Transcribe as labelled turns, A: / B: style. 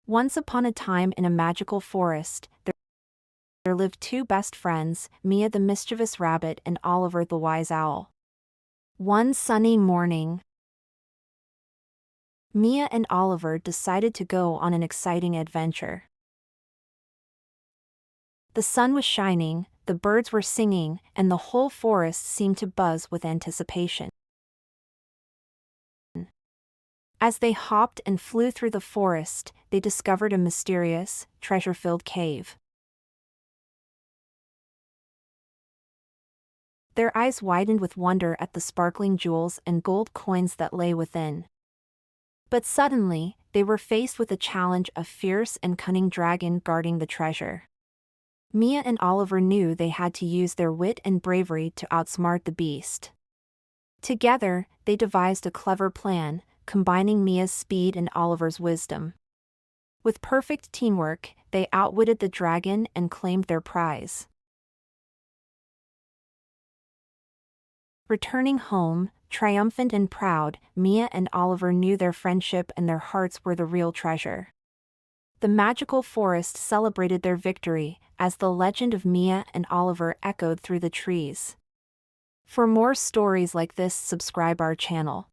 A: Once upon a time in a magical forest, there lived two best friends, Mia the mischievous rabbit and Oliver the wise owl. One sunny morning, Mia and Oliver decided to go on an exciting adventure. The sun was shining, the birds were singing, and the whole forest seemed to buzz with anticipation. As they hopped and flew through the forest, they discovered a mysterious, treasure-filled cave. Their eyes widened with wonder at the sparkling jewels and gold coins that lay within. But suddenly, they were faced with a challenge: a fierce and cunning dragon guarding the treasure. Mia and Oliver knew they had to use their wit and bravery to outsmart the beast. Together, they devised a clever plan, combining Mia's speed and Oliver's wisdom. With perfect teamwork, they outwitted the dragon and claimed their prize. Returning home, triumphant and proud, Mia and Oliver knew their friendship and their hearts were the real treasure. The magical forest celebrated their victory, as the legend of Mia and Oliver echoed through the trees. For more stories like this, subscribe our channel.